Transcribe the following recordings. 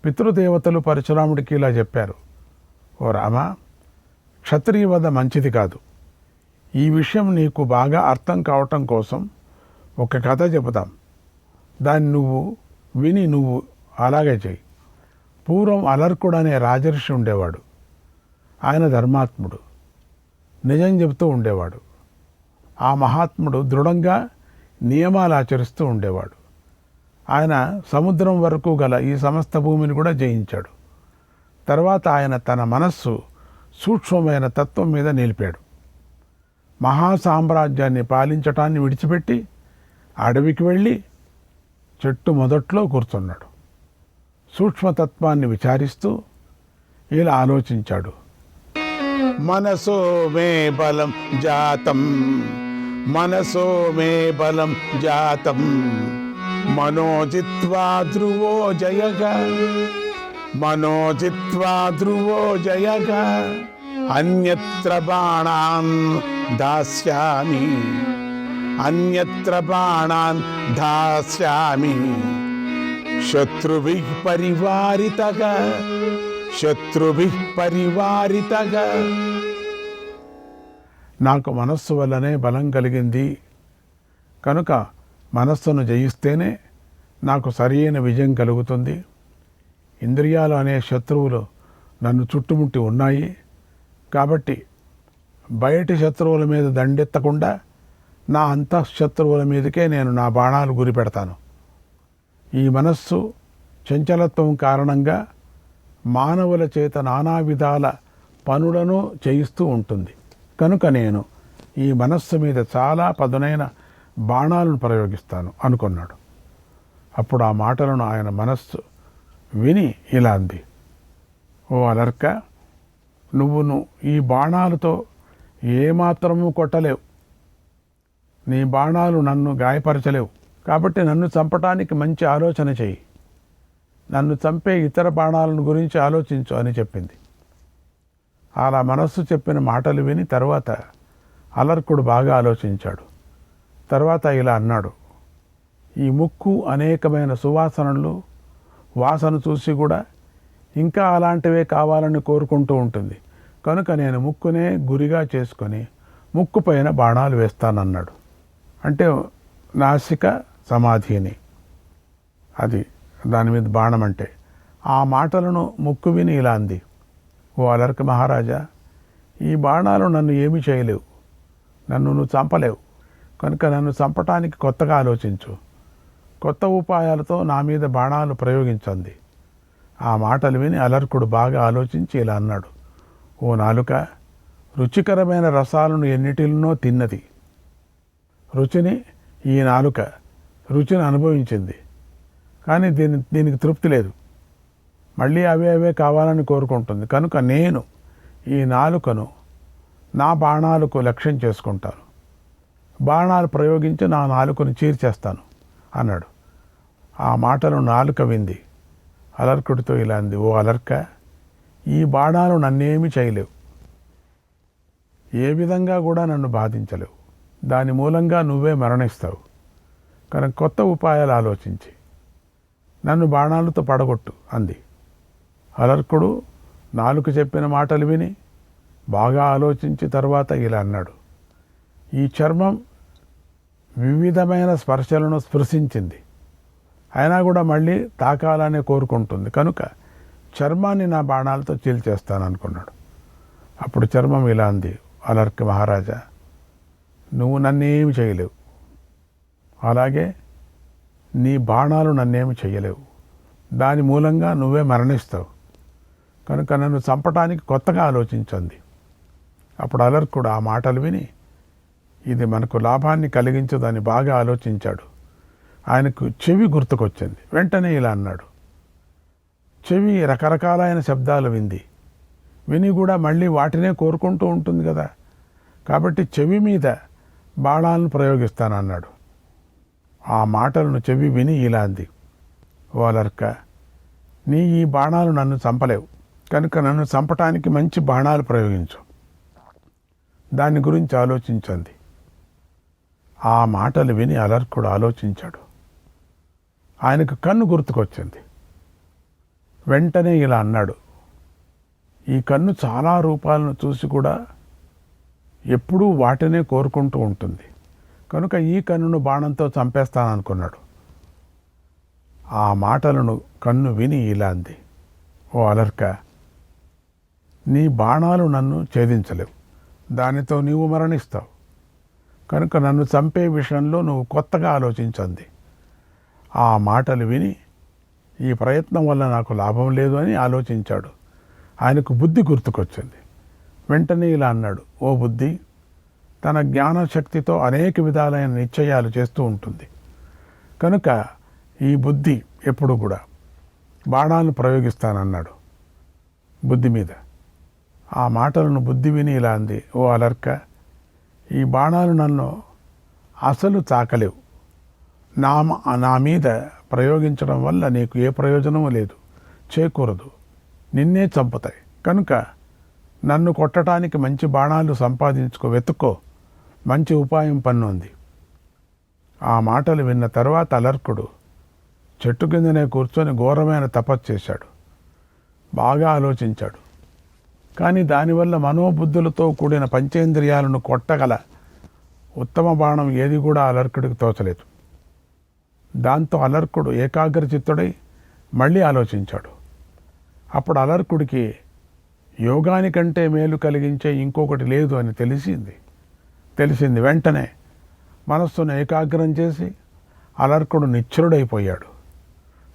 పితృదేవతలు పరశురాముడికి ఇలా చెప్పారు, ఓ రామ, క్షత్రియ వధ మంచిది కాదు. ఈ విషయం నీకు బాగా అర్థం కావటం కోసం ఒక కథ చెబుతాం. దాన్ని నువ్వు విని నువ్వు అలాగే చెయ్యి. పూర్వం అలర్కుడు అనే రాజర్షి ఉండేవాడు. ఆయన ధర్మాత్ముడు, నిజం చెబుతూ ఉండేవాడు. ఆ మహాత్ముడు దృఢంగా నియమాలు ఆచరిస్తూ ఉండేవాడు. ఆయన సముద్రం వరకు గల ఈ సమస్త భూమిని కూడా జయించాడు. తర్వాత ఆయన తన మనస్సు సూక్ష్మమైన తత్వం మీద నిలిపాడు. మహాసామ్రాజ్యాన్ని పాలించటాన్ని విడిచిపెట్టి అడవికి వెళ్ళి చెట్టు మొదట్లో కూర్చున్నాడు. సూక్ష్మతత్వాన్ని విచారిస్తూ ఇలా ఆలోచించాడు. మనసో మే బలం జాతం, మనసో మే బలం జాతం, మనోజిత్వా ధ్రువో జయగా, మనోజిత్వా ధ్రువో జయగా, అన్యత్ర బాణాన్ దాస్యామి, అన్యత్ర బాణాన్ దాస్యామి, శత్రుభిః పరివారితగా, శత్రుభిః పరివారితగా. నాకు మనస్సు వల్లనే బలం కలిగింది కనుక మనస్సును జయిస్తేనే నాకు సరియైన విజయం కలుగుతుంది. ఇంద్రియాలు అనే శత్రువులు నన్ను చుట్టుముట్టి ఉన్నాయి కాబట్టి బయటి శత్రువుల మీద దండెత్తకుండా నా అంతఃశత్రువుల మీదకే నేను నా బాణాలు గురిపెడతాను. ఈ మనస్సు చంచలత్వం కారణంగా మానవుల చేత నానా విధాల పనులను చేయిస్తూ ఉంటుంది కనుక నేను ఈ మనస్సు మీద చాలా పదునైన బాణాలను ప్రయోగిస్తాను అనుకున్నాడు. అప్పుడు ఆ మాటలను ఆయన మనస్సు విని ఇలా అంది, ఓ అలర్క, నువ్వు ఈ బాణాలతో ఏమాత్రము కొట్టలేవు. నీ బాణాలు నన్ను గాయపరచలేవు. కాబట్టి నన్ను చంపటానికి మంచి ఆలోచన చెయ్యి. నన్ను చంపే ఇతర బాణాలను గురించి ఆలోచించు అని చెప్పింది. అలా మనస్సు చెప్పిన మాటలు విని తర్వాత అలర్కుడు బాగా ఆలోచించాడు. తర్వాత ఇలా అన్నాడు, ఈ ముక్కు అనేకమైన సువాసనలు వాసన చూసి కూడా ఇంకా అలాంటివే కావాలని కోరుకుంటూ ఉంటుంది. కనుక నేను ముక్కునే గురిగా చేసుకొని ముక్కు పైన బాణాలు వేస్తానన్నాడు. అంటే నాసిక సమాధిని, అది దాని మీద బాణం అంటే. ఆ మాటలను ముక్కు విని ఇలా అంది, ఓ అలర్క మహారాజా, ఈ బాణాలు నన్ను ఏమీ చేయలేవు, నన్ను నువ్వు చంపలేవు. కనుక నన్ను చంపటానికి కొత్తగా ఆలోచించు, కొత్త ఉపాయాలతో నా మీద బాణాలు ప్రయోగించండి. ఆ మాటలు విని అలర్కుడు బాగా ఆలోచించి ఇలా అన్నాడు, ఓ నాలుక, రుచికరమైన రసాలను ఎన్నిటిలోనో తిన్నది. రుచిని ఈ నాలుక రుచిని అనుభవించింది, కానీ దీనికి తృప్తి లేదు. మళ్ళీ అవే కావాలని కోరుకుంటుంది. కనుక నేను ఈ నాలుకను నా బాణాలకు లక్ష్యం చేసుకుంటాను. బాణాలు ప్రయోగించి నా నాలుకను చీల్చేస్తాను అన్నాడు. ఆ మాటలు నాలుక వింది. అలర్కుడితో ఇలా అంది, ఓ అలర్క, ఈ బాణాలు నన్నేమీ చేయలేవు, ఏ విధంగా కూడా నన్ను బాధించలేవు. దాని మూలంగా నువ్వే మరణిస్తావు. కనుక కొత్త ఉపాయాలు ఆలోచించి నన్ను బాణాలతో పడగొట్టు అంది. అలర్కుడు నాలుక చెప్పిన మాటలు విని బాగా ఆలోచించి తర్వాత ఇలా అన్నాడు, ఈ చర్మం వివిధమైన స్పర్శలను స్పృశించింది, అయినా కూడా మళ్ళీ తాకాలనే కోరుకుంటుంది. కనుక చర్మాన్ని నా బాణాలతో చీల్చేస్తాను అనుకున్నాడు. అప్పుడు చర్మం ఇలా అంది, అలర్క మహారాజా, నువ్వు నన్నేమి చేయలేవు, అలాగే నీ బాణాలు నన్నేమి చేయలేవు. దాని మూలంగా నువ్వే మరణిస్తావు. కనుక నన్ను చంపటానికి కొత్తగా ఆలోచించండి. అప్పుడు అలర్కుడు ఆ మాటలు విని ఇది మనకు లాభాన్ని కలిగించదని బాగా ఆలోచించాడు. ఆయనకు చెవి గుర్తుకొచ్చింది. వెంటనే ఇలా అన్నాడు, చెవి రకరకాలైన శబ్దాలు విని కూడా మళ్ళీ వాటినే కోరుకుంటూ ఉంటుంది కదా, కాబట్టి చెవి మీద బాణాలను ప్రయోగిస్తానన్నాడు. ఆ మాటలను చెవి విని ఇలా అంది, ఓ అలర్క, నీ ఈ బాణాలు నన్ను చంపలేవు. కనుక నన్ను చంపటానికి మంచి బాణాలు ప్రయోగించు, దాని గురించి ఆలోచించండి. ఆ మాటలు విని అలర్కుడు ఆలోచించాడు. ఆయనకు కన్ను గుర్తుకొచ్చింది. వెంటనే ఇలా అన్నాడు, ఈ కన్ను చాలా రూపాలను చూసి కూడా ఎప్పుడూ వాటినే కోరుకుంటూ ఉంటుంది, కనుక ఈ కన్నును బాణంతో చంపేస్తాననుకున్నాడు. ఆ మాటలను కన్ను విని ఇలా అంది, ఓ అలర్క, నీ బాణాలు నన్ను ఛేదించలేవు, దానితో నీవు మరణిస్తావు, కనుక నన్ను చంపే విషయంలో నువ్వు కొత్తగా ఆలోచించండి. ఆ మాటలు విని ఈ ప్రయత్నం వల్ల నాకు లాభం లేదు అని ఆలోచించాడు. ఆయనకు బుద్ధి గుర్తుకొచ్చింది. వెంటనే ఇలా అన్నాడు, ఓ బుద్ధి, తన జ్ఞానశక్తితో అనేక విధాలైన నిశ్చయాలు చేస్తూ ఉంటుంది, కనుక ఈ బుద్ధి ఎప్పుడు కూడా బాణాలను ప్రయోగిస్తానన్నాడు బుద్ధి మీద. ఆ మాటలను బుద్ధి విని ఇలా అంది, ఓ అలర్క, ఈ బాణాలు నన్ను అసలు తాకలేవు, నా మీద ప్రయోగించడం వల్ల నీకు ఏ ప్రయోజనము లేదు, చేకూరదు, నిన్నే చంపుతాయి, కనుక నన్ను కొట్టడానికి మంచి బాణాలు వెతుక్కో, మంచి ఉపాయం పన్నుంది. ఆ మాటలు విన్న తర్వాత అలర్కుడు చెట్టు కిందనే కూర్చొని ఘోరమైన తపస్సు చేశాడు. బాగా ఆలోచించాడు. కానీ దానివల్ల మనోబుద్ధులతో కూడిన పంచేంద్రియాలను కొట్టగల ఉత్తమ బాణం ఏది కూడా అలర్కుడికి తోచలేదు. దాంతో అలర్కుడు ఏకాగ్రచిత్తుడై మళ్ళీ ఆలోచించాడు. అప్పుడు అలర్కుడికి యోగానికంటే మేలు కలిగించే ఇంకొకటి లేదు అని తెలిసింది. వెంటనే మనస్సును ఏకాగ్రం చేసి అలర్కుడు నిశ్చలుడైపోయాడు.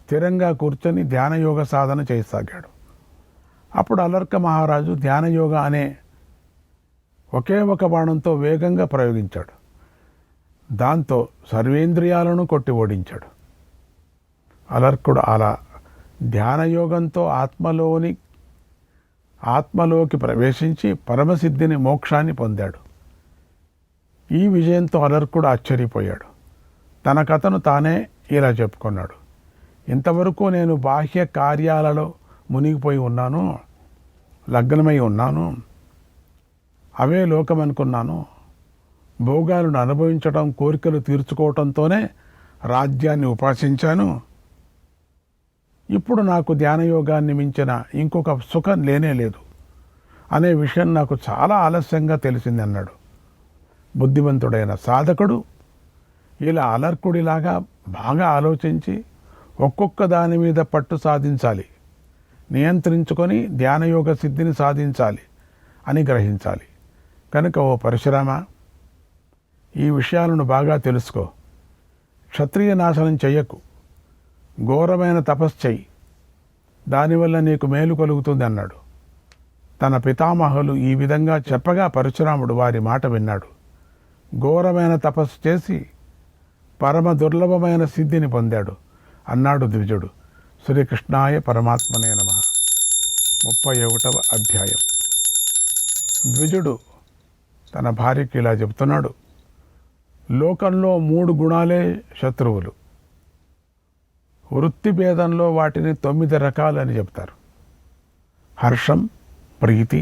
స్థిరంగా కూర్చొని ధ్యానయోగ సాధన చేయసాగాడు. అప్పుడు అలర్క మహారాజు ధ్యానయోగ అనే ఒకే ఒక బాణంతో వేగంగా ప్రయోగించాడు. దాంతో సర్వేంద్రియాలను కొట్టి ఓడించాడు. అలర్కుడు అలా ధ్యానయోగంతో ఆత్మలోకి ప్రవేశించి పరమసిద్ధిని, మోక్షాన్ని పొందాడు. ఈ విజయంతో అలర్కుడు ఆశ్చర్యపోయాడు. తన కథను తానే ఇలా చెప్పుకున్నాడు, ఇంతవరకు నేను బాహ్య కార్యాలలో మునిగిపోయి ఉన్నాను, లగ్నమై ఉన్నాను, అవే లోకం అనుకున్నాను, భోగాలను అనుభవించడం, కోరికలు తీర్చుకోవటంతోనే రాజ్యాన్ని ఉపాసించాను. ఇప్పుడు నాకు ధ్యానయోగాన్ని మించిన ఇంకొక సుఖం లేనే అనే విషయం నాకు చాలా ఆలస్యంగా తెలిసింది అన్నాడు. బుద్ధిమంతుడైన సాధకుడు ఇలా అలర్కుడిలాగా బాగా ఆలోచించి ఒక్కొక్క దాని మీద పట్టు సాధించాలి, నియంత్రించుకొని ధ్యానయోగ సిద్ధిని సాధించాలి అని గ్రహించాలి. కనుక ఓ పరశురామ, ఈ విషయాలను బాగా తెలుసుకో. క్షత్రియ నాశనం చెయ్యకు, ఘోరమైన తపస్సు చెయ్యి, దానివల్ల నీకు మేలు కలుగుతుంది అన్నాడు. తన పితామహులు ఈ విధంగా చెప్పగా పరశురాముడు వారి మాట విన్నాడు. ఘోరమైన తపస్సు చేసి పరమ దుర్లభమైన సిద్ధిని పొందాడు అన్నాడు ద్విజుడు. శ్రీకృష్ణాయ పరమాత్మనే నమః. 31వ అధ్యాయం. ద్విజుడు తన భార్యకి ఇలా చెప్తున్నాడు, లోకంలో 3 గుణాలే శత్రువులు. వృత్తి భేదంలో వాటిని 9 రకాలని చెప్తారు. హర్షం, ప్రీతి,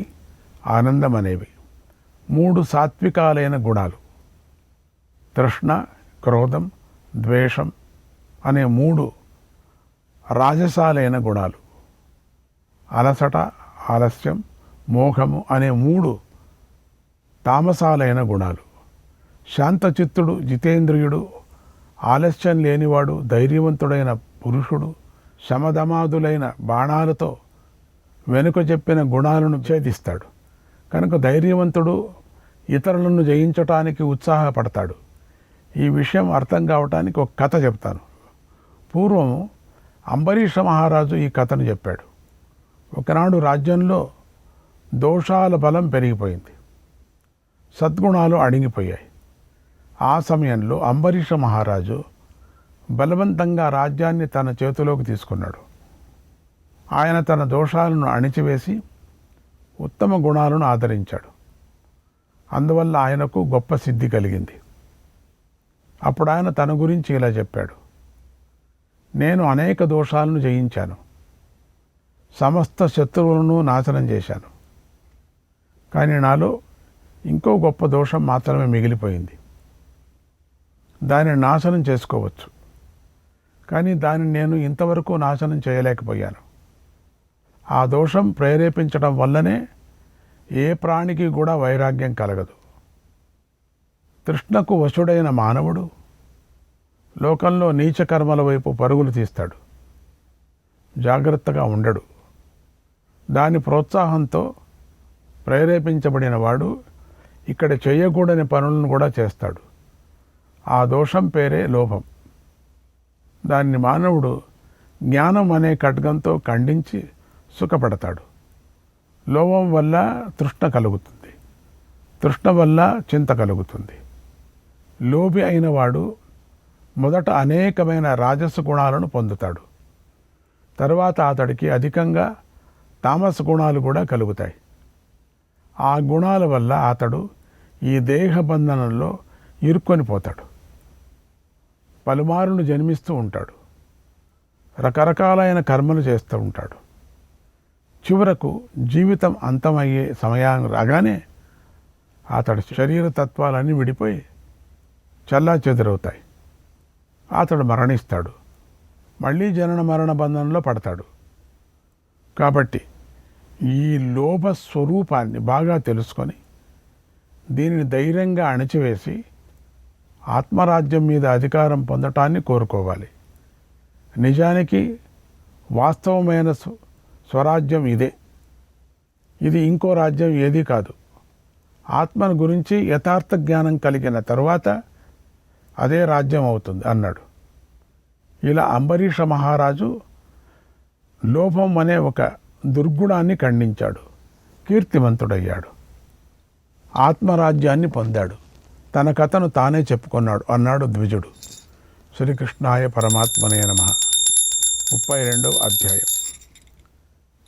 ఆనందం అనేవి 3 సాత్వికాలైన గుణాలు. తృష్ణ, క్రోధం, ద్వేషం అనే 3 రాజసాలైన గుణాలు. అలసట, ఆలస్యం, మోహము అనే 3 తామసాలైన గుణాలు. శాంతచిత్తుడు, జితేంద్రియుడు, ఆలస్యం లేనివాడు, ధైర్యవంతుడైన పురుషుడు శమధమాదులైన బాణాలతో వెనుక చెప్పిన గుణాలను ఛేదిస్తాడు. కనుక ధైర్యవంతుడు ఇతరులను జయించటానికి ఉత్సాహపడతాడు. ఈ విషయం అర్థం కావటానికి ఒక కథ చెప్తాను. పూర్వం అంబరీష మహారాజు ఈ కథను చెప్పాడు. ఒకనాడు రాజ్యంలో దోషాల బలం పెరిగిపోయింది, సద్గుణాలు అణిగిపోయాయి. ఆ సమయంలో అంబరీష మహారాజు బలవంతంగా రాజ్యాన్ని తన చేతిలోకి తీసుకున్నాడు. ఆయన తన దోషాలను అణిచివేసి ఉత్తమ గుణాలను ఆదరించాడు. అందువల్ల ఆయనకు గొప్ప సిద్ధి కలిగింది. అప్పుడు ఆయన తన గురించి ఇలా చెప్పాడు, నేను అనేక దోషాలను జయించాను, సమస్త శత్రువులను నాశనం చేశాను. కానీ నాలో ఇంకో గొప్ప దోషం మాత్రమే మిగిలిపోయింది. దానిని నాశనం చేసుకోవచ్చు, కానీ దానిని నేను ఇంతవరకు నాశనం చేయలేకపోయాను. ఆ దోషం ప్రేరేపించడం వల్లనే ఏ ప్రాణికి కూడా వైరాగ్యం కలగదు. తృష్ణకు వశుడైన మానవుడు లోకంలో నీచకర్మల వైపు పరుగులు తీస్తాడు, జాగ్రత్తగా ఉండడు. దాని ప్రోత్సాహంతో ప్రేరేపించబడిన వాడు ఇక్కడ చేయకూడని పనులను కూడా చేస్తాడు. ఆ దోషం పేరే లోభం. దాన్ని మానవుడు జ్ఞానం అనే ఖడ్గంతో ఖండించి సుఖపడతాడు. లోభం వల్ల తృష్ణ కలుగుతుంది, తృష్ణ వల్ల చింత కలుగుతుంది. లోభి అయిన వాడు మొదట అనేకమైన రాజస గుణాలను పొందుతాడు. తర్వాత అతడికి అధికంగా తామస గుణాలు కూడా కలుగుతాయి. ఆ గుణాల వల్ల అతడు ఈ దేహ బంధనంలో ఇరుక్కొని పోతాడు. పలుమారులు జన్మిస్తూ ఉంటాడు, రకరకాలైన కర్మలు చేస్తూ ఉంటాడు. చివరకు జీవితం అంతమయ్యే సమయాన్ని రాగానే అతడి శరీర తత్వాలన్నీ విడిపోయి చల్లా చెదురవుతాయి. అతడు మరణిస్తాడు, మళ్ళీ జనన మరణ బంధంలో పడతాడు. కాబట్టి ఈ లోభ స్వరూపాన్ని బాగా తెలుసుకొని దీనిని ధైర్యంగా అణిచివేసి ఆత్మరాజ్యం మీద అధికారం పొందటాన్ని కోరుకోవాలి. నిజానికి వాస్తవమైన స్వరాజ్యం ఇదే. ఇది ఇంకో రాజ్యం ఏదీ కాదు. ఆత్మను గురించి యథార్థ జ్ఞానం కలిగిన తరువాత అదే రాజ్యం అవుతుంది అన్నాడు. ఇలా అంబరీష మహారాజు లోభం అనే ఒక దుర్గుణాన్ని ఖండించాడు, కీర్తిమంతుడయ్యాడు, ఆత్మరాజ్యాన్ని పొందాడు. తన కథను తానే చెప్పుకున్నాడు అన్నాడు ద్విజుడు. శ్రీకృష్ణాయ పరమాత్మనే నమః. 32వ అధ్యాయం.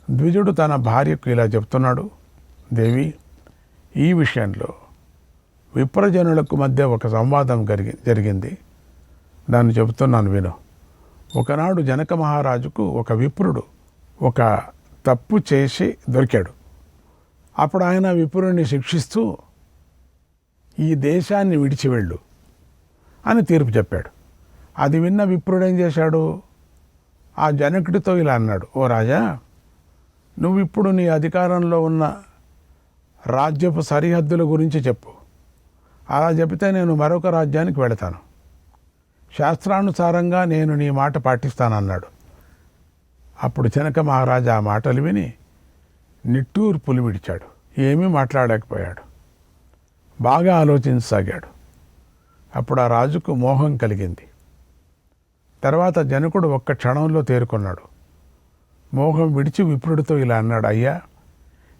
ద్విజుడు తన భార్యకు ఇలా చెప్తున్నాడు. దేవి, ఈ విషయంలో విప్రజనులకు మధ్య ఒక సంవాదం జరిగింది. దాన్ని చెబుతున్నాను విను. ఒకనాడు జనక మహారాజుకు ఒక విప్రుడు ఒక తప్పు చేసి దొరికాడు. అప్పుడు ఆయన విప్రుడిని శిక్షిస్తూ ఈ దేశాన్ని విడిచి వెళ్ళు అని తీర్పు చెప్పాడు. అది విన్న విప్రుడు ఏం చేశాడు? ఆ జనకుడితో ఇలా అన్నాడు, ఓ రాజా, నువ్వు ఇప్పుడు నీ అధికారంలో ఉన్న రాజ్యపు సరిహద్దుల గురించి చెప్పు. అలా చెబితే నేను మరొక రాజ్యానికి వెళతాను. శాస్త్రానుసారంగా నేను నీ మాట పాటిస్తానన్నాడు. అప్పుడు జనక మహారాజు ఆ మాటలు విని నిట్టూర్పులు విడిచాడు. ఏమీ మాట్లాడలేకపోయాడు. బాగా ఆలోచించసాగాడు. అప్పుడు ఆ రాజుకు మోహం కలిగింది. తర్వాత జనకుడు ఒక్క క్షణంలో తేరుకున్నాడు. మోహం విడిచి విప్రుడితో ఇలా అన్నాడు, అయ్యా,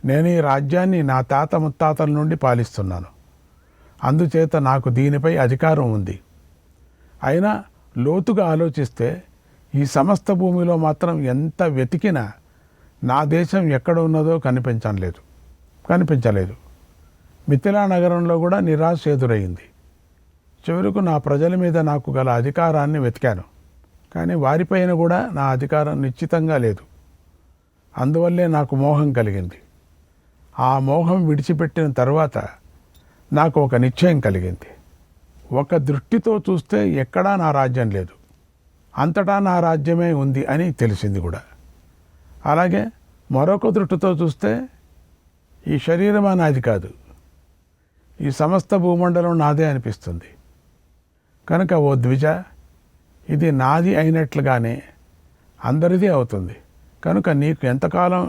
నేను ఈ రాజ్యాన్ని నా తాత ముత్తాతల నుండి పాలిస్తున్నాను. అందుచేత నాకు దీనిపై అధికారం ఉంది. అయినా లోతుగా ఆలోచిస్తే ఈ సమస్త భూమిలో మాత్రం ఎంత వెతికినా నా దేశం ఎక్కడ ఉన్నదో కనిపించలేదు. మిథిలా నగరంలో కూడా నిరాశ ఎదురయ్యింది. చివరకు నా ప్రజల మీద నాకు గల అధికారాన్ని వెతికాను, కానీ వారిపైన కూడా నా అధికారం నిశ్చితంగా లేదు. అందువల్లే నాకు మోహం కలిగింది. ఆ మోహం విడిచిపెట్టిన తర్వాత నాకు ఒక నిశ్చయం కలిగింది. ఒక దృష్టితో చూస్తే ఎక్కడా నా రాజ్యం లేదు, అంతటా నా రాజ్యమే ఉంది అని తెలిసింది కూడా. అలాగే మరొక దృష్టితో చూస్తే ఈ శరీరం నాది కాదు, ఈ సమస్త భూమండలం నాదే అనిపిస్తుంది. కనుక ఓ ద్విజ, ఇది నాది అయినట్లుగానే అందరిది అవుతుంది. కనుక నీకు ఎంతకాలం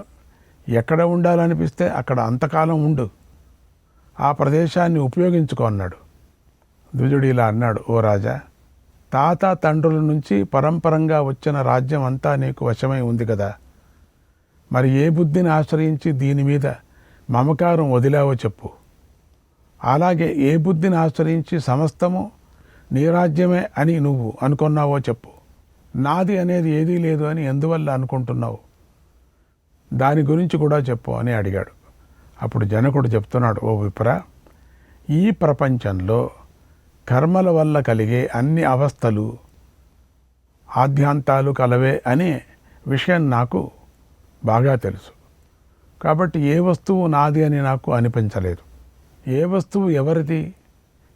ఎక్కడ ఉండాలనిపిస్తే అక్కడ అంతకాలం ఉండు, ఆ ప్రదేశాన్ని ఉపయోగించుకో అన్నాడు. ద్విజుడు ఇలా అన్నాడు, ఓ రాజా, తాత తండ్రుల నుంచి పరంపరంగా వచ్చిన రాజ్యం అంతా నీకు వశమై ఉంది కదా. మరి ఏ బుద్ధిని ఆశ్రయించి దీని మీద మమకారం వదిలావో చెప్పు. అలాగే ఏ బుద్ధిని ఆశ్రయించి సమస్తము నీ రాజ్యమే అని నువ్వు అనుకున్నావో చెప్పు. నాది అనేది ఏదీ లేదు అని ఎందువల్ల అనుకుంటున్నావు? దాని గురించి కూడా చెప్పు అని అడిగాడు. అప్పుడు జనకుడు చెప్తున్నాడు, ఓ విప్ర, ఈ ప్రపంచంలో కర్మల వల్ల కలిగే అన్ని అవస్థలు ఆద్యాంతాలు కలవే అనే విషయం నాకు బాగా తెలుసు. కాబట్టి ఏ వస్తువు నాది అని నాకు అనిపించలేదు. ఏ వస్తువు ఎవరిది,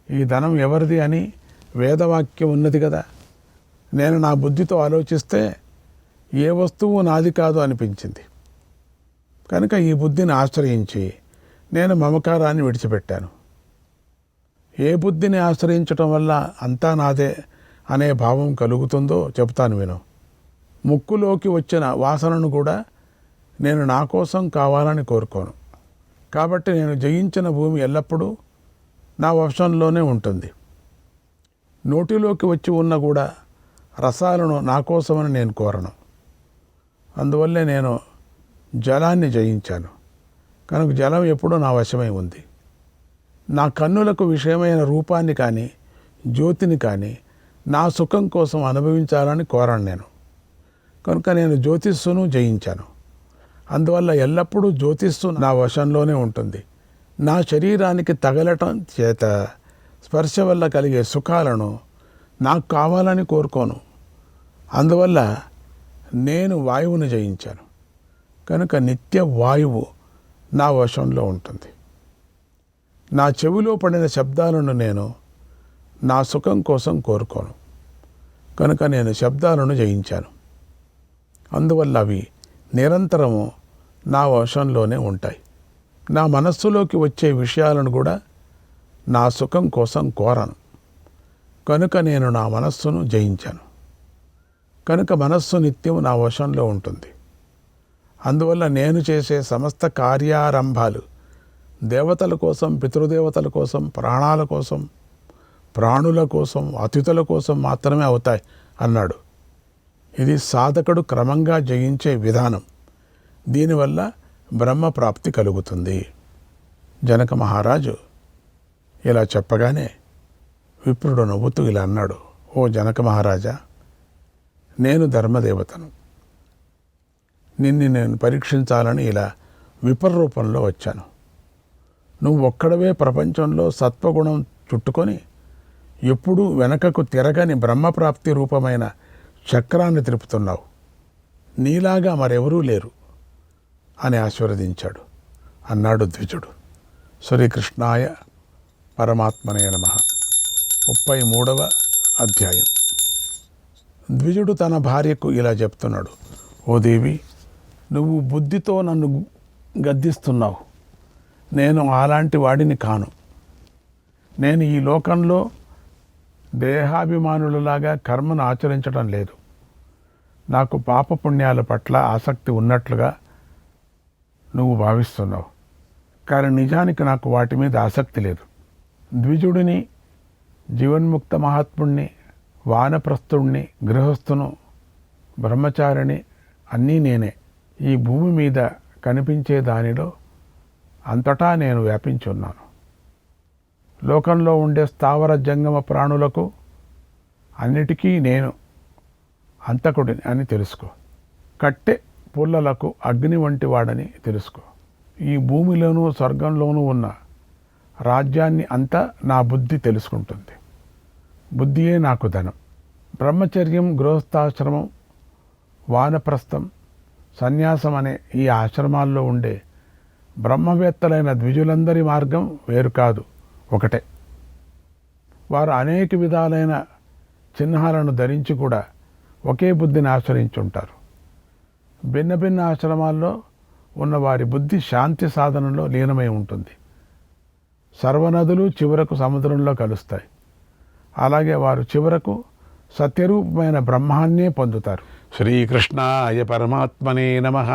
ఈ ధనం ఎవరిది అని వేదవాక్యం ఉన్నది కదా. నేను నా బుద్ధితో ఆలోచిస్తే ఏ వస్తువు నాది కాదు అనిపించింది. కనుక ఈ బుద్ధిని ఆశ్రయించి నేను మమకారాన్ని విడిచిపెట్టాను. ఏ బుద్ధిని ఆశ్రయించటం వల్ల అంతా నాదే అనే భావం కలుగుతుందో చెబుతాను విను. ముక్కులోకి వచ్చిన వాసనను కూడా నేను నా కోసం కావాలని కోరుకోను. కాబట్టి నేను జయించిన భూమి ఎల్లప్పుడూ నా వశంలోనే ఉంటుంది. నోటిలోకి వచ్చి ఉన్న కూడా రసాలను నా కోసమని నేను కోరను. అందువల్లే నేను జలాన్ని జయించాను. కనుక జలం ఎప్పుడూ నా వశమై ఉంది. నా కన్నులకు విషయమైన రూపాన్ని కానీ జ్యోతిని కానీ నా సుఖం కోసం అనుభవించాలని కోరను నేను. కనుక నేను జ్యోతిస్సును జయించాను. అందువల్ల ఎల్లప్పుడూ జ్యోతిస్సు నా వశంలోనే ఉంటుంది. నా శరీరానికి తగలటం చేత స్పర్శ వల్ల కలిగే సుఖాలను నాకు కావాలని కోరుకోను. అందువల్ల నేను వాయువును జయించాను. కనుక నిత్య వాయువు నా వశంలో ఉంటుంది. నా చెవిలో పడిన శబ్దాలను నేను నా సుఖం కోసం కోరుకోను. కనుక నేను శబ్దాలను జయించాను. అందువల్ల అవి నిరంతరము నా వశంలోనే ఉంటాయి. నా మనస్సులోకి వచ్చే విషయాలను కూడా నా సుఖం కోసం కోరను. కనుక నేను నా మనస్సును జయించాను. కనుక మనస్సు నిత్యం నా వశంలో ఉంటుంది. అందువల్ల నేను చేసే సమస్త కార్యారంభాలు దేవతల కోసం, పితృదేవతల కోసం, ప్రాణాల కోసం, ప్రాణుల కోసం, అతిథుల కోసం మాత్రమే అవుతాయి అన్నాడు. ఇది సాధకుడు క్రమంగా జయించే విధానం. దీనివల్ల బ్రహ్మప్రాప్తి కలుగుతుంది. జనక మహారాజు ఇలా చెప్పగానే విప్రుడు నవ్వుతూ ఇలా అన్నాడు, ఓ జనక మహారాజా, నేను ధర్మదేవతను. నిన్ను నేను పరీక్షించాలని ఇలా విపర్రూపంలో వచ్చాను. నువ్వు ఒక్కడవే ప్రపంచంలో సత్వగుణం చుట్టుకొని ఎప్పుడూ వెనకకు తిరగని బ్రహ్మప్రాప్తి రూపమైన చక్రాన్ని తిరుపుతున్నావు. నీలాగా మరెవరూ లేరు అని ఆశీర్వదించాడు. అన్నాడు ద్విజుడు. శ్రీకృష్ణాయ పరమాత్మనే నమః. 33వ అధ్యాయం. ద్విజుడు తన భార్యకు ఇలా చెప్తున్నాడు, ఓ దేవి, నువ్వు బుద్ధితో నన్ను గద్దిస్తున్నావు. నేను అలాంటి వాడిని కాను. నేను ఈ లోకంలో దేహాభిమానులలాగా కర్మను ఆచరించడం లేదు. నాకు పాపపుణ్యాల పట్ల ఆసక్తి ఉన్నట్లుగా నువ్వు భావిస్తున్నావు. కానీ నిజానికి నాకు వాటి మీద ఆసక్తి లేదు. ద్విజుడిని, జీవన్ముక్త మహాత్ముడిని, వానప్రస్థుడిని, గృహస్థును, బ్రహ్మచారిని అన్నీ నేనే. ఈ భూమి మీద కనిపించే దానిలో అంతటా నేను వ్యాపించి ఉన్నాను. లోకంలో ఉండే స్థావర జంగమ ప్రాణులకు అన్నిటికీ నేను అంతకుడిని అని తెలుసుకో. కట్టె పుల్లలకు అగ్ని వంటి వాడని తెలుసుకో. ఈ భూమిలోనూ స్వర్గంలోనూ ఉన్న రాజ్యాన్ని అంతా నా బుద్ధి తెలుసుకుంటుంది. బుద్ధియే నాకు ధనం. బ్రహ్మచర్యం, గృహస్థాశ్రమం, వానప్రస్థం, సన్యాసం అనే ఈ ఆశ్రమాల్లో ఉండే బ్రహ్మవేత్తలైన ద్విజులందరి మార్గం వేరు కాదు, ఒకటే. వారు అనేక విధాలైన చిహ్నాలను ధరించి కూడా ఒకే బుద్ధిని ఆశ్రయించుంటారు. భిన్న భిన్న ఆశ్రమాల్లో ఉన్న వారి బుద్ధి శాంతి సాధనలో లీనమై ఉంటుంది. సర్వనదులు చివరకు సముద్రంలో కలుస్తాయి. అలాగే వారు చివరకు సత్యరూపమైన బ్రహ్మాన్నే పొందుతారు. శ్రీకృష్ణాయ పరమాత్మనే నమః.